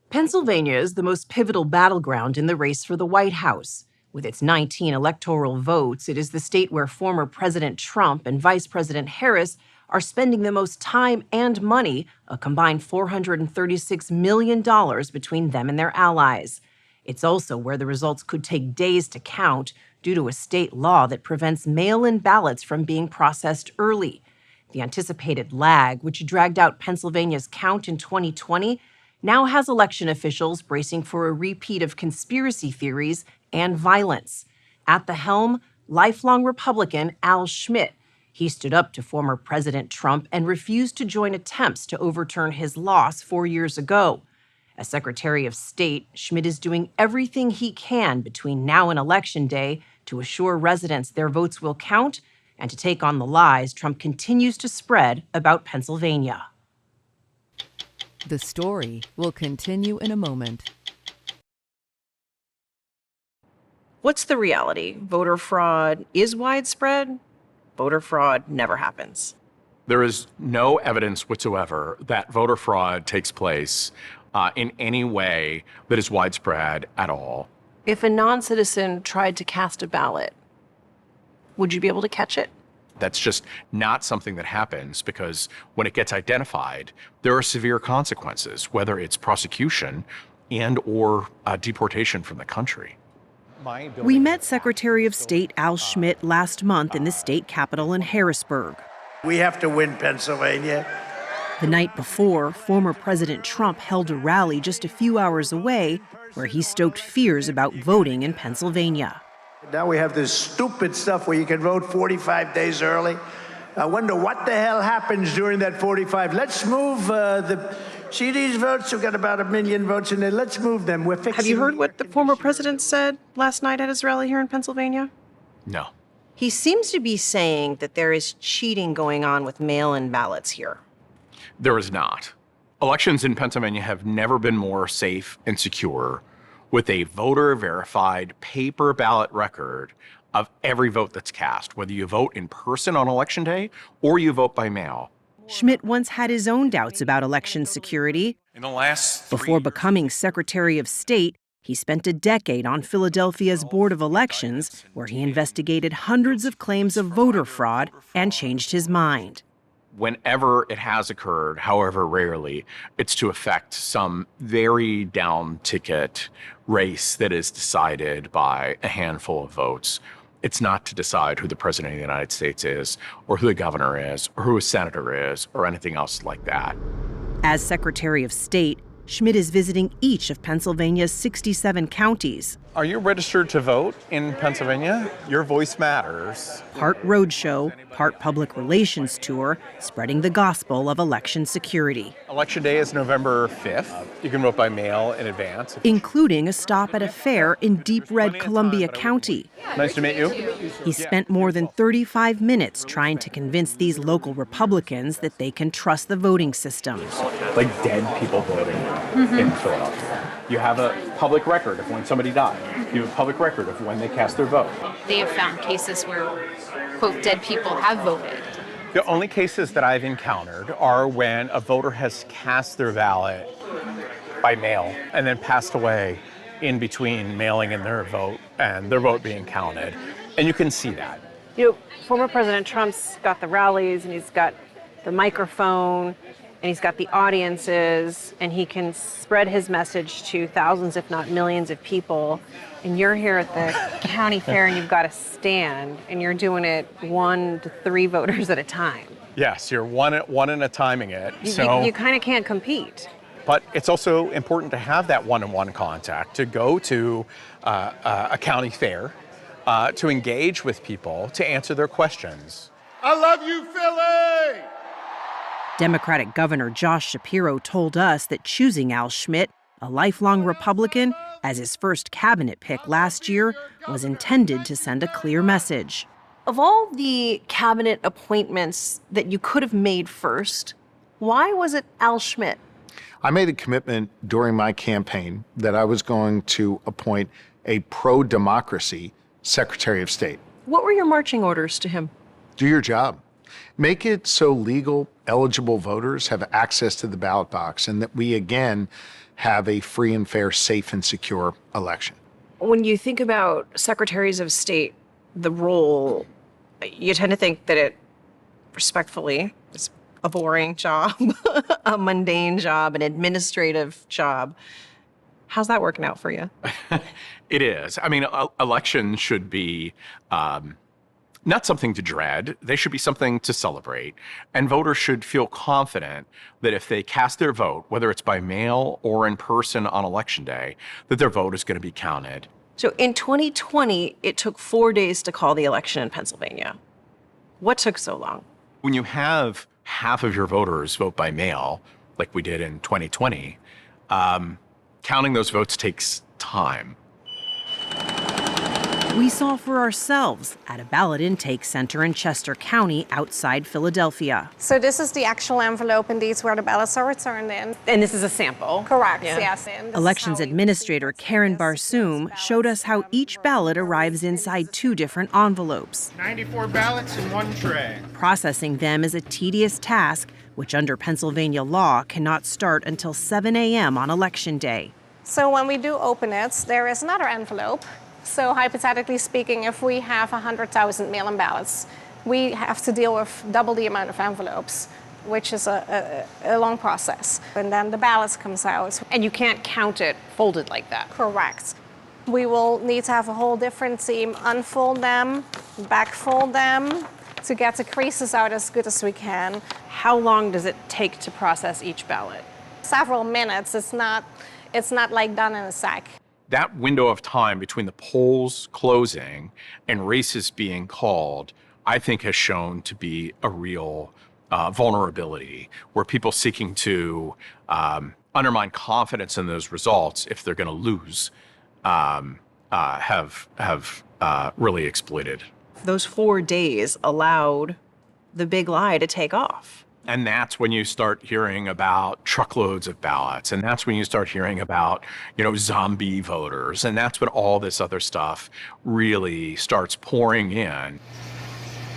Pennsylvania is the most pivotal battleground in the race for the White House. With its 19 electoral votes, it is the state where former President Trump and Vice President Harris are spending the most time and money, a combined $436 million between them and their allies. It's also where the results could take days to count due to a state law that prevents mail-in ballots from being processed early. The anticipated lag, which dragged out Pennsylvania's count in 2020, now has election officials bracing for a repeat of conspiracy theories and violence. At the helm, lifelong Republican Al Schmidt. He stood up to former President Trump and refused to join attempts to overturn his loss 4 years ago. As Secretary of State, Schmidt is doing everything he can between now and Election Day to assure residents their votes will count and to take on the lies Trump continues to spread about Pennsylvania. The story will continue in a moment. What's the reality? Voter fraud is widespread. Voter fraud never happens. There is no evidence whatsoever that voter fraud takes place in any way that is widespread at all. If a non-citizen tried to cast a ballot, would you be able to catch it? That's just not something that happens, because when it gets identified, there are severe consequences, whether it's prosecution and or deportation from the country. We met Secretary of State Al Schmidt last month in the state capitol in Harrisburg. We have to win Pennsylvania. The night before, former President Trump held a rally just a few hours away where he stoked fears about voting in Pennsylvania. Now we have this stupid stuff where you can vote 45 days early. I wonder what the hell happens during that 45. Let's move see these votes? We've got about 1 million votes in there. Let's move them. We're fixing. Have you heard what the former president said last night at his rally here in Pennsylvania? No. He seems to be saying that there is cheating going on with mail-in ballots here. There is not. Elections in Pennsylvania have never been more safe and secure, with a voter-verified paper ballot record of every vote that's cast, whether you vote in person on Election Day or you vote by mail. Schmidt once had his own doubts about election security. Before becoming Secretary of State, he spent a decade on Philadelphia's Board of Elections, where he investigated hundreds of claims of voter fraud and changed his mind. Whenever it has occurred, however rarely, it's to affect some very down-ticket race that is decided by a handful of votes. It's not to decide who the president of the United States is, or who the governor is, or who a senator is, or anything else like that. As Secretary of State, Schmidt is visiting each of Pennsylvania's 67 counties. Are you registered to vote in Pennsylvania? Your voice matters. Part roadshow, part public relations tour, spreading the gospel of election security. Election day is November 5th. You can vote by mail in advance. Including a stop at a fair in deep red Columbia County. Nice to meet you. He spent more than 35 minutes trying to convince these local Republicans that they can trust the voting system. Like dead people voting in Philadelphia. You have a public record of when somebody died. You have a public record of when they cast their vote. They have found cases where, quote, dead people have voted. The only cases that I've encountered are when a voter has cast their ballot by mail and then passed away in between mailing in their vote and their vote being counted. And you can see that. You know, former President Trump's got the rallies and he's got the microphone and he's got the audiences, and he can spread his message to thousands, if not millions of people. And you're here at the county fair and you've got a stand and you're doing it 1 to 3 voters at a time. Yes, you're one at a timing it. You kind of can't compete. But it's also important to have that one-on-one contact, to go to a county fair, to engage with people, to answer their questions. I love you, Philly! Democratic Governor Josh Shapiro told us that choosing Al Schmidt, a lifelong Republican, as his first cabinet pick last year was intended to send a clear message. Of all the cabinet appointments that you could have made first, why was it Al Schmidt? I made a commitment during my campaign that I was going to appoint a pro-democracy Secretary of State. What were your marching orders to him? Do your job. Make it so legal, eligible voters have access to the ballot box and that we, again, have a free and fair, safe and secure election. When you think about secretaries of state, the role, you tend to think that it, respectfully, is a boring job, a mundane job, an administrative job. How's that working out for you? It is. I mean, elections should be not something to dread. They should be something to celebrate. And voters should feel confident that if they cast their vote, whether it's by mail or in person on Election Day, that their vote is going to be counted. So in 2020, it took 4 days to call the election in Pennsylvania. What took so long? When you have half of your voters vote by mail, like we did in 2020, counting those votes takes time. We saw for ourselves at a ballot intake center in Chester County outside Philadelphia. So this is the actual envelope, and these where the ballots are returned in. And this is a sample. Correct, Yeah. yes. And this is Elections how we Administrator receive Karen this Barsoom showed us how each ballot arrives inside 2 different envelopes. 94 ballots in one tray. Processing them is a tedious task, which under Pennsylvania law cannot start until 7 a.m. on Election Day. So when we do open it, there is another envelope. So hypothetically speaking, if we have 100,000 mail-in ballots, we have to deal with double the amount of envelopes, which is a long process. And then the ballots comes out. And you can't count it folded like that. Correct. We will need to have a whole different team unfold them, backfold them, to get the creases out as good as we can. How long does it take to process each ballot? Several minutes. It's not like done in a sec. That window of time between the polls closing and races being called, I think has shown to be a real vulnerability where people seeking to undermine confidence in those results if they're going to lose have really exploited. Those 4 days allowed the big lie to take off. And that's when you start hearing about truckloads of ballots. And that's when you start hearing about, zombie voters. And that's when all this other stuff really starts pouring in.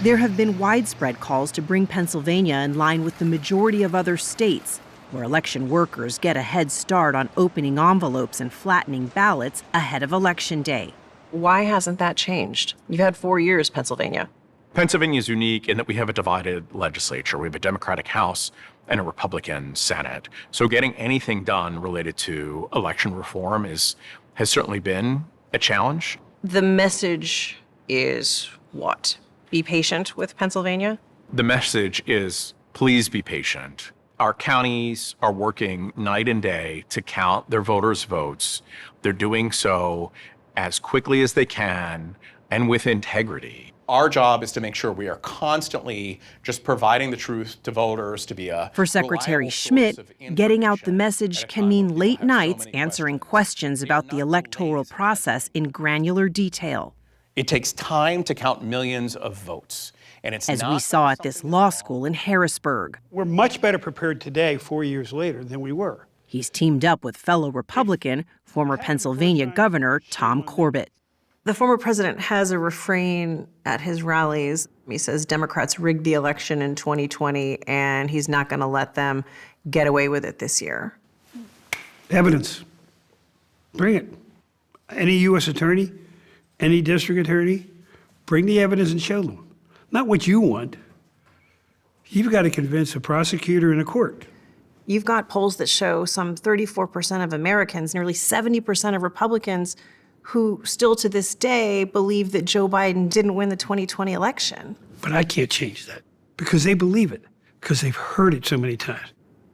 There have been widespread calls to bring Pennsylvania in line with the majority of other states, where election workers get a head start on opening envelopes and flattening ballots ahead of Election Day. Why hasn't that changed? You've had 4 years, Pennsylvania. Pennsylvania is unique in that we have a divided legislature. We have a Democratic House and a Republican Senate. So getting anything done related to election reform has certainly been a challenge. The message is what? Be patient with Pennsylvania? The message is, please be patient. Our counties are working night and day to count their voters' votes. They're doing so as quickly as they can and with integrity. Our job is to make sure we are constantly just providing the truth to voters, to be a For Secretary Schmidt, getting out the message can mean late nights answering questions about the electoral process in granular detail. It takes time to count millions of votes. And it's As not we saw at this law school in Harrisburg. We're much better prepared today, 4 years later, than we were. He's teamed up with fellow Republican, former Pennsylvania Governor Tom Corbett. The former president has a refrain at his rallies. He says Democrats rigged the election in 2020, and he's not going to let them get away with it this year. Evidence. Bring it. Any U.S. attorney, any district attorney, bring the evidence and show them. Not what you want. You've got to convince a prosecutor and a court. You've got polls that show some 34% of Americans, nearly 70% of Republicans, who still to this day believe that Joe Biden didn't win the 2020 election. But I can't change that because they believe it, because they've heard it so many times.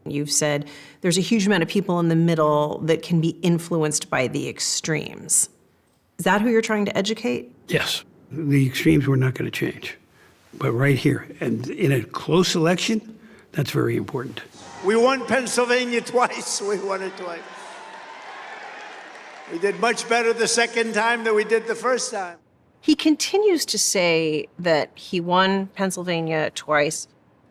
You've said there's a huge amount of people in the middle that can be influenced by the extremes. Is that who you're trying to educate? Yes, the extremes were not going to change. But right here, and in a close election, that's very important. We won Pennsylvania twice. We won it twice. We did much better the second time than we did the first time. He continues to say that he won Pennsylvania twice.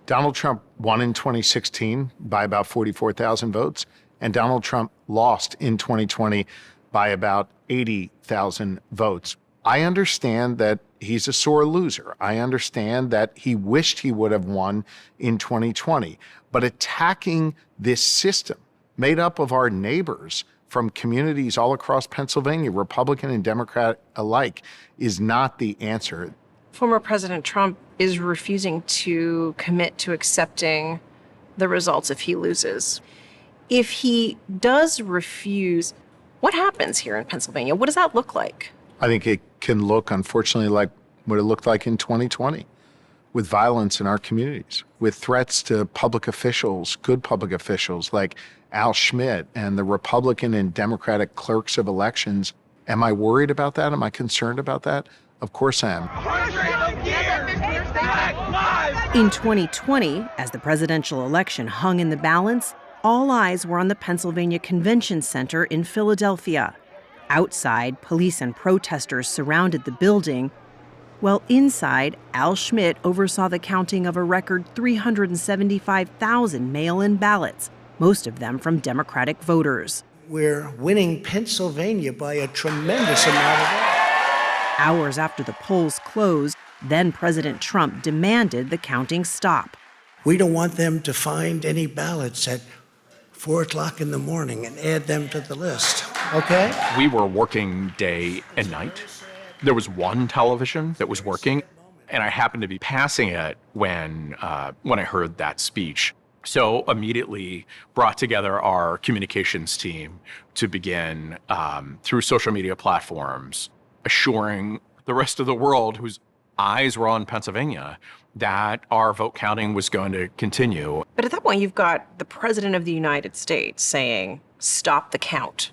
Donald Trump won in 2016 by about 44,000 votes, and Donald Trump lost in 2020 by about 80,000 votes. I understand that he's a sore loser. I understand that he wished he would have won in 2020. But attacking this system made up of our neighbors from communities all across Pennsylvania, Republican and Democrat alike, is not the answer. Former President Trump is refusing to commit to accepting the results if he loses. If he does refuse, what happens here in Pennsylvania? What does that look like? I think it can look, unfortunately, like what it looked like in 2020, with violence in our communities, with threats to public officials, good public officials like Al Schmidt and the Republican and Democratic clerks of elections. Am I worried about that? Am I concerned about that? Of course I am. In 2020, as the presidential election hung in the balance, all eyes were on the Pennsylvania Convention Center in Philadelphia. Outside, police and protesters surrounded the building, while inside, Al Schmidt oversaw the counting of a record 375,000 mail-in ballots, most of them from Democratic voters. We're winning Pennsylvania by a tremendous amount of votes. Hours after the polls closed, then President Trump demanded the counting stop. We don't want them to find any ballots at 4 o'clock in the morning and add them to the list, okay? We were working day and night. There was one television that was working, and I happened to be passing it when I heard that speech. So immediately brought together our communications team to begin, through social media platforms, assuring the rest of the world whose eyes were on Pennsylvania that our vote counting was going to continue. But at that point, you've got the President of the United States saying, stop the count.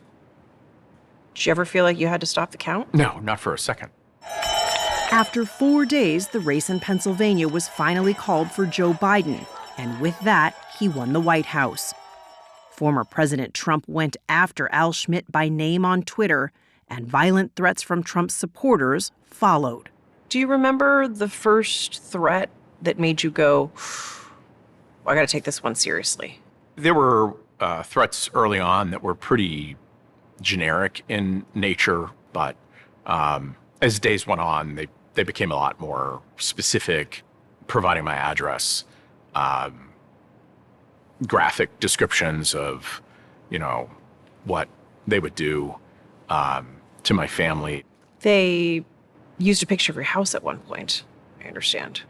Did you ever feel like you had to stop the count? No, not for a second. After 4 days, the race in Pennsylvania was finally called for Joe Biden, and with that, he won the White House. Former President Trump went after Al Schmidt by name on Twitter, and violent threats from Trump's supporters followed. Do you remember the first threat that made you go, I gotta take this one seriously? There were threats early on that were pretty generic in nature, but as days went on, they became a lot more specific, providing my address, graphic descriptions of, what they would do to my family. They used a picture of your house at one point, I understand.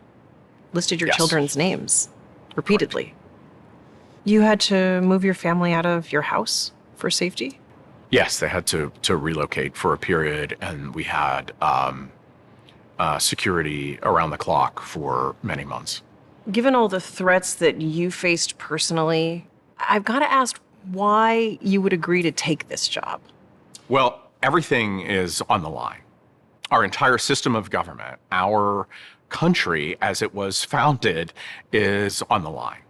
Listed your Yes. children's names repeatedly. You had to move your family out of your house for safety? Yes, they had to relocate for a period, and we had security around the clock for many months. Given all the threats that you faced personally, I've got to ask why you would agree to take this job. Well, everything is on the line. Our entire system of government, our country as it was founded, is on the line.